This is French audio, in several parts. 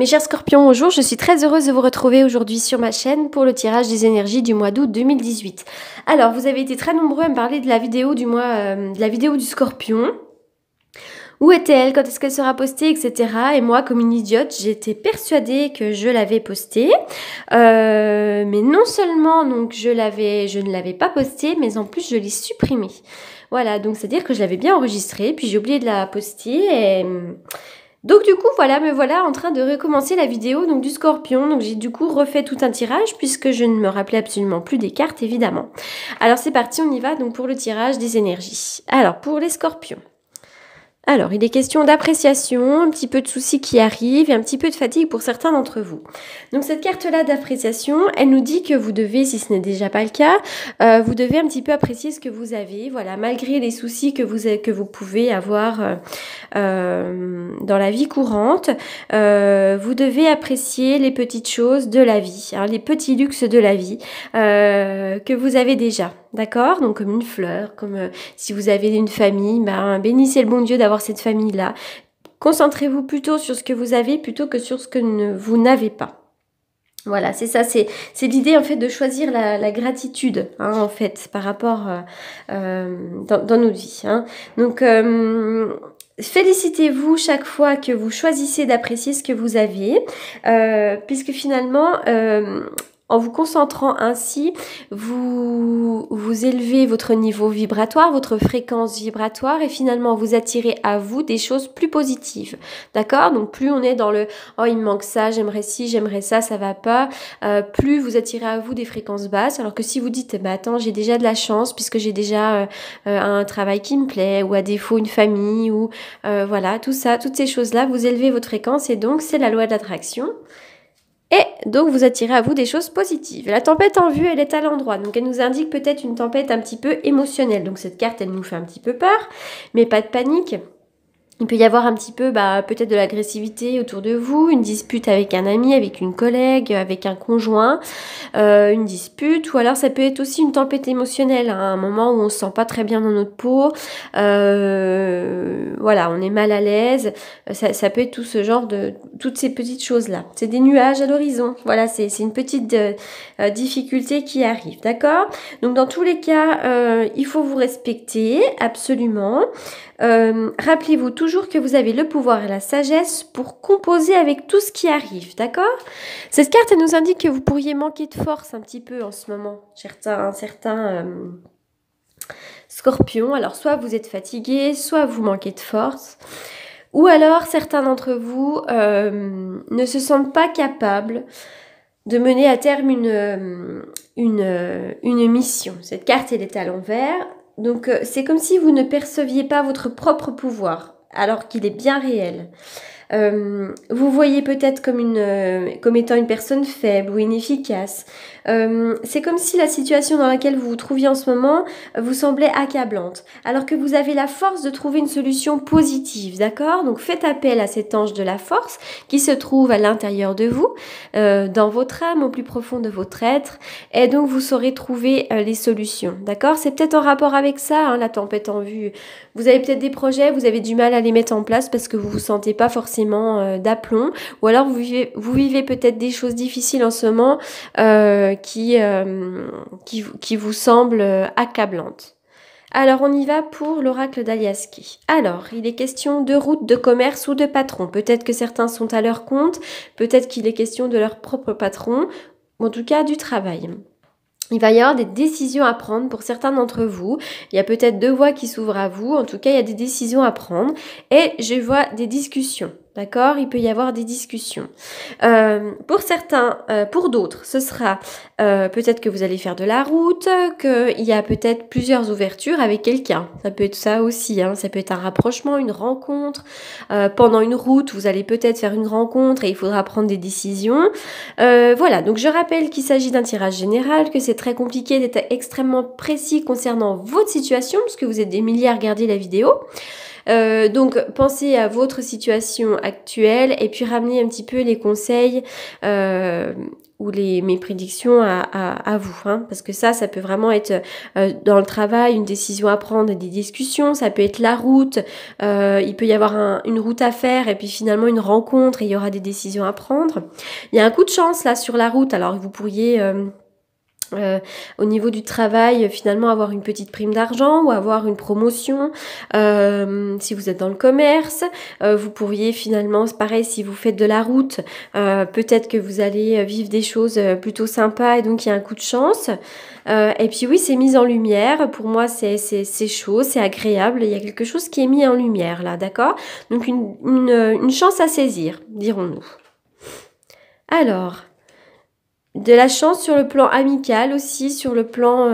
Mes chers scorpions, bonjour, je suis très heureuse de vous retrouver aujourd'hui sur ma chaîne pour le tirage des énergies du mois d'août 2018. Alors, vous avez été très nombreux à me parler de la vidéo du mois, de la vidéo du scorpion. Où est-elle? Quand est-ce qu'elle sera postée? Etc. Et moi, comme une idiote, j'étais persuadée que je l'avais postée. Mais non seulement donc je ne l'avais pas postée, mais en plus je l'ai supprimée. Voilà, donc c'est-à-dire que je l'avais bien enregistrée, puis j'ai oublié de la poster et... Donc du coup, voilà, me voilà en train de recommencer la vidéo donc du scorpion. Donc j'ai du coup refait tout un tirage puisque je ne me rappelais absolument plus des cartes, évidemment. Alors c'est parti, on y va donc pour le tirage des énergies. Alors pour les scorpions. Alors, il est question d'appréciation, un petit peu de soucis qui arrivent et un petit peu de fatigue pour certains d'entre vous. Donc cette carte-là d'appréciation, elle nous dit que vous devez, si ce n'est déjà pas le cas, vous devez un petit peu apprécier ce que vous avez, voilà, malgré les soucis que vous pouvez avoir dans la vie courante, vous devez apprécier les petites choses de la vie, hein, les petits luxes de la vie que vous avez déjà. D'accord? Donc comme une fleur, comme si vous avez une famille, ben, bénissez le bon Dieu d'avoir cette famille-là. Concentrez-vous plutôt sur ce que vous avez plutôt que sur ce que vous n'avez pas. Voilà, c'est ça, c'est l'idée en fait de choisir la gratitude, hein, en fait, par rapport dans notre vie. Hein. Donc, félicitez-vous chaque fois que vous choisissez d'apprécier ce que vous avez, puisque finalement... en vous concentrant ainsi, vous élevez votre niveau vibratoire, votre fréquence vibratoire et finalement vous attirez à vous des choses plus positives. D'accord? Donc plus on est dans le « oh il me manque ça, j'aimerais ci, j'aimerais ça va pas », plus vous attirez à vous des fréquences basses. Alors que si vous dites « bah attends, j'ai déjà de la chance puisque j'ai déjà un travail qui me plaît ou à défaut une famille ou voilà, tout ça, toutes ces choses-là, vous élevez votre fréquence et donc c'est la loi de l'attraction. Et donc, vous attirez à vous des choses positives. La tempête en vue, elle est à l'endroit. Donc, elle nous indique peut-être une tempête un petit peu émotionnelle. Donc, cette carte, elle nous fait un petit peu peur, mais pas de panique. Il peut y avoir un petit peu, peut-être de l'agressivité autour de vous, une dispute avec un ami, avec une collègue, avec un conjoint, une dispute, ou alors ça peut être aussi une tempête émotionnelle, hein, un moment où on se sent pas très bien dans notre peau, voilà, on est mal à l'aise, ça peut être tout ce genre de, toutes ces petites choses-là. C'est des nuages à l'horizon, voilà, c'est une petite difficulté qui arrive, d'accord? Donc dans tous les cas, il faut vous respecter, absolument. Rappelez-vous toujours que vous avez le pouvoir et la sagesse pour composer avec tout ce qui arrive, d'accord? Cette carte, elle nous indique que vous pourriez manquer de force un petit peu en ce moment, certains scorpions. Alors, soit vous êtes fatigué, soit vous manquez de force, ou alors certains d'entre vous ne se sentent pas capables de mener à terme une mission. Cette carte, elle est à l'envers. Donc, c'est comme si vous ne perceviez pas votre propre pouvoir, alors qu'il est bien réel. Vous voyez peut-être comme étant une personne faible ou inefficace. C'est comme si la situation dans laquelle vous vous trouviez en ce moment vous semblait accablante, alors que vous avez la force de trouver une solution positive, d'accord? Donc faites appel à cet ange de la force qui se trouve à l'intérieur de vous, dans votre âme, au plus profond de votre être, et donc vous saurez trouver les solutions, d'accord? C'est peut-être en rapport avec ça, hein, la tempête en vue. Vous avez peut-être des projets, vous avez du mal à les mettre en place parce que vous vous sentez pas forcément d'aplomb, ou alors vous vivez peut-être des choses difficiles en ce moment qui vous semblent accablantes. Alors, on y va pour l'oracle d'Aliaski. Alors, il est question de route, de commerce ou de patron. Peut-être que certains sont à leur compte, peut-être qu'il est question de leur propre patron, ou en tout cas du travail. Il va y avoir des décisions à prendre pour certains d'entre vous. Il y a peut-être 2 voies qui s'ouvrent à vous. En tout cas, il y a des décisions à prendre. Et je vois des discussions. D'accord? Il peut y avoir des discussions. Pour certains, pour d'autres, ce sera peut-être que vous allez faire de la route, qu'il y a peut-être plusieurs ouvertures avec quelqu'un. Ça peut être ça aussi, hein. Ça peut être un rapprochement, une rencontre. Pendant une route, vous allez peut-être faire une rencontre et il faudra prendre des décisions. Voilà, donc je rappelle qu'il s'agit d'un tirage général, que c'est très compliqué d'être extrêmement précis concernant votre situation, puisque vous êtes des milliers à regarder la vidéo. Donc pensez à votre situation actuelle et puis ramenez un petit peu les conseils mes prédictions à vous, hein, parce que ça peut vraiment être dans le travail, une décision à prendre, des discussions, ça peut être la route, il peut y avoir une route à faire et puis finalement une rencontre et il y aura des décisions à prendre. Il y a un coup de chance là sur la route, alors vous pourriez... au niveau du travail, finalement avoir une petite prime d'argent ou avoir une promotion. Si vous êtes dans le commerce, vous pourriez finalement, c'est pareil, si vous faites de la route, peut-être que vous allez vivre des choses plutôt sympas et donc il y a un coup de chance. Et puis oui, c'est mis en lumière. Pour moi, c'est chaud, c'est agréable. Il y a quelque chose qui est mis en lumière là, d'accord? Donc une chance à saisir, dirons-nous. Alors, de la chance sur le plan amical aussi, sur le plan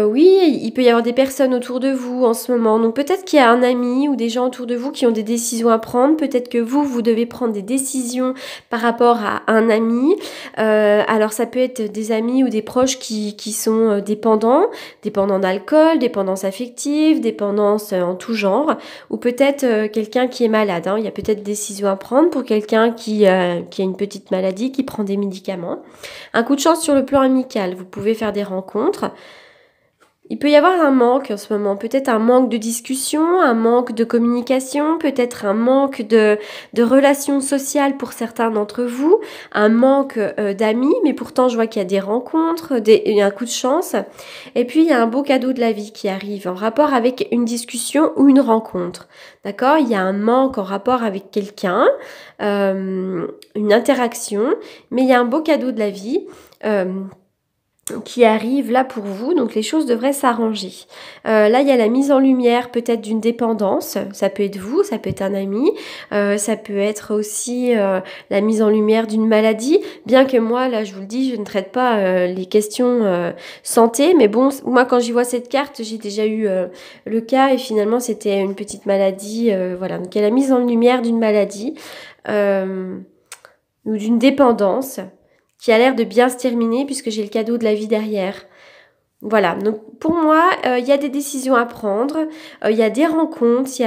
oui, il peut y avoir des personnes autour de vous en ce moment. Donc peut-être qu'il y a un ami ou des gens autour de vous qui ont des décisions à prendre. Peut-être que vous devez prendre des décisions par rapport à un ami. Alors ça peut être des amis ou des proches qui sont dépendants d'alcool, dépendance affective, dépendance en tout genre. Ou peut-être quelqu'un qui est malade, hein. Il y a peut-être des décisions à prendre pour quelqu'un qui a une petite maladie, qui prend des médicaments. Un coup de chance sur le plan amical, vous pouvez faire des rencontres. Il peut y avoir un manque en ce moment, peut-être un manque de discussion, un manque de communication, peut-être un manque de relations sociales pour certains d'entre vous, un manque d'amis, mais pourtant je vois qu'il y a des rencontres, il y a un coup de chance. Et puis il y a un beau cadeau de la vie qui arrive en rapport avec une discussion ou une rencontre. D'accord? Il y a un manque en rapport avec quelqu'un, une interaction, mais il y a un beau cadeau de la vie. Qui arrive là pour vous, donc les choses devraient s'arranger. Là, il y a la mise en lumière peut-être d'une dépendance, ça peut être vous, ça peut être un ami, ça peut être aussi la mise en lumière d'une maladie, bien que moi, là, je vous le dis, je ne traite pas les questions santé, mais bon, moi, quand j'y vois cette carte, j'ai déjà eu le cas et finalement, c'était une petite maladie, voilà, donc il y a la mise en lumière d'une maladie ou d'une dépendance, qui a l'air de bien se terminer puisque j'ai le cadeau de la vie derrière. Voilà, donc pour moi, il y a des décisions à prendre, il y a des rencontres, il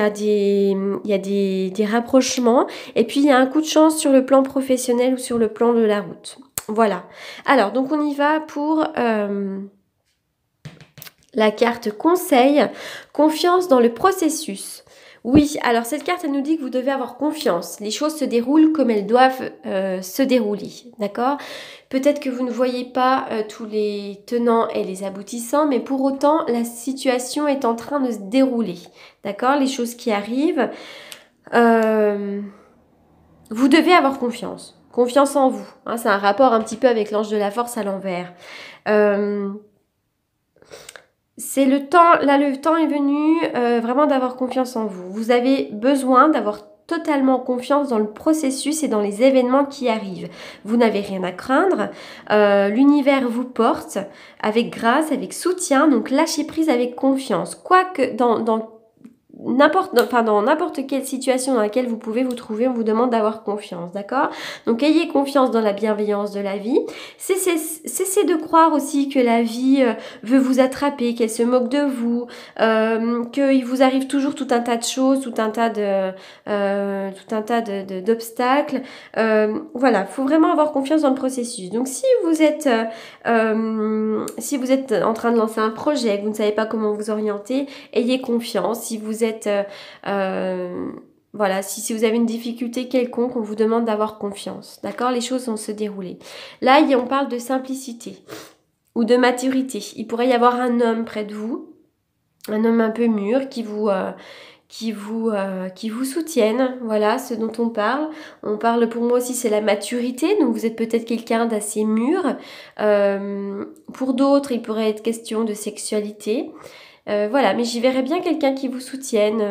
y a des rapprochements, et puis il y a un coup de chance sur le plan professionnel ou sur le plan de la route. Voilà. Alors, donc on y va pour la carte conseil, confiance dans le processus. Oui, alors cette carte, elle nous dit que vous devez avoir confiance. Les choses se déroulent comme elles doivent se dérouler, d'accord? Peut-être que vous ne voyez pas tous les tenants et les aboutissants, mais pour autant, la situation est en train de se dérouler, d'accord? Les choses qui arrivent, vous devez avoir confiance. Confiance en vous. Hein, c'est un rapport un petit peu avec l'ange de la force à l'envers. C'est le temps, là le temps est venu vraiment d'avoir confiance en vous. Vous avez besoin d'avoir totalement confiance dans le processus et dans les événements qui arrivent. Vous n'avez rien à craindre. L'univers vous porte avec grâce, avec soutien. Donc lâchez prise avec confiance. Quoique dans n'importe quelle situation dans laquelle vous pouvez vous trouver, on vous demande d'avoir confiance, d'accord? Donc ayez confiance dans la bienveillance de la vie. Cessez de croire aussi que la vie veut vous attraper, qu'elle se moque de vous, qu'il vous arrive toujours tout un tas de choses, tout un tas d'obstacles. Voilà, faut vraiment avoir confiance dans le processus. Donc si vous êtes en train de lancer un projet, que vous ne savez pas comment vous orienter, ayez confiance. Si vous êtes voilà, si vous avez une difficulté quelconque, on vous demande d'avoir confiance. D'accord? Les choses vont se dérouler. Là, on parle de simplicité ou de maturité. Il pourrait y avoir un homme près de vous, un homme un peu mûr qui vous soutiennent, voilà ce dont on parle. On parle, pour moi aussi, c'est la maturité, donc vous êtes peut-être quelqu'un d'assez mûr. Pour d'autres, il pourrait être question de sexualité. Voilà, mais j'y verrais bien quelqu'un qui vous soutienne,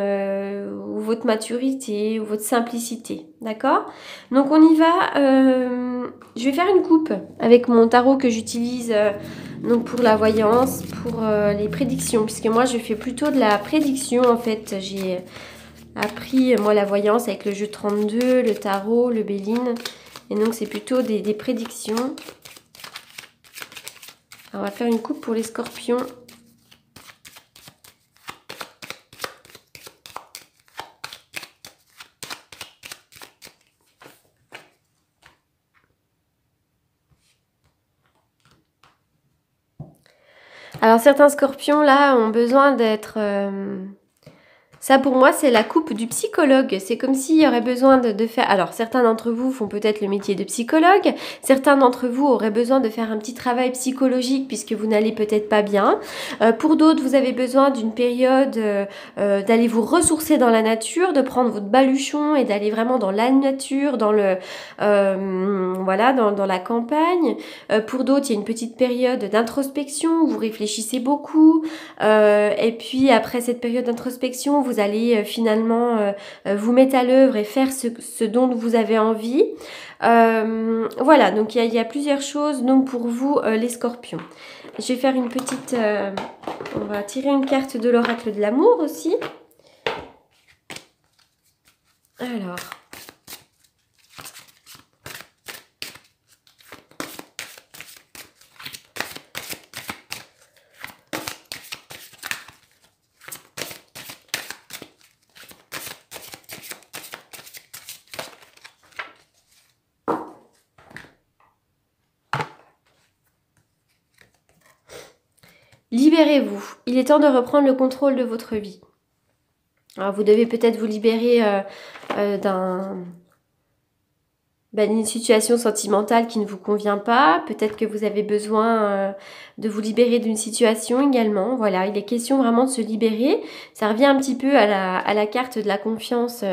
ou votre maturité, ou votre simplicité, d'accord? Donc on y va, je vais faire une coupe avec mon tarot que j'utilise donc pour la voyance, pour les prédictions, puisque moi je fais plutôt de la prédiction en fait. J'ai appris moi la voyance avec le jeu 32, le tarot, le Béline, et donc c'est plutôt des prédictions. Alors, on va faire une coupe pour les scorpions. Alors certains scorpions là ont besoin d'être... Ça pour moi c'est la coupe du psychologue. C'est comme s'il y aurait besoin de faire... Alors certains d'entre vous font peut-être le métier de psychologue. Certains d'entre vous auraient besoin de faire un petit travail psychologique puisque vous n'allez peut-être pas bien. Pour d'autres vous avez besoin d'une période d'aller vous ressourcer dans la nature, de prendre votre baluchon et d'aller vraiment dans la nature, dans le... voilà, dans la campagne. Pour d'autres il y a une petite période d'introspection où vous réfléchissez beaucoup. Et puis après cette période d'introspection, vous allez finalement vous mettre à l'œuvre et faire ce dont vous avez envie. Voilà, donc il y a plusieurs choses donc pour vous les scorpions. Je vais faire une petite... on va tirer une carte de l'oracle de l'amour aussi. Alors... Libérez-vous. Il est temps de reprendre le contrôle de votre vie. Alors, vous devez peut-être vous libérer d'une situation sentimentale qui ne vous convient pas. Peut-être que vous avez besoin de vous libérer d'une situation également. Voilà, il est question vraiment de se libérer. Ça revient un petit peu à la carte de la confiance,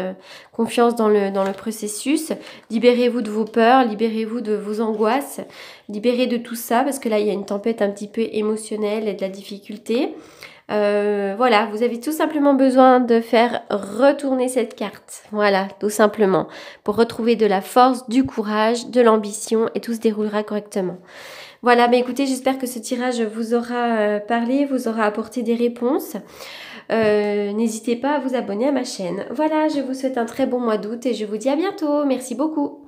confiance dans le processus. Libérez-vous de vos peurs, libérez-vous de vos angoisses, libérez de tout ça parce que là, il y a une tempête un petit peu émotionnelle et de la difficulté. Voilà, vous avez tout simplement besoin de faire retourner cette carte. Voilà, tout simplement. Pour retrouver de la force, du courage, de l'ambition et tout se déroulera correctement. Voilà, mais écoutez, j'espère que ce tirage vous aura parlé, vous aura apporté des réponses. N'hésitez pas à vous abonner à ma chaîne. Voilà, je vous souhaite un très bon mois d'août et je vous dis à bientôt. Merci beaucoup.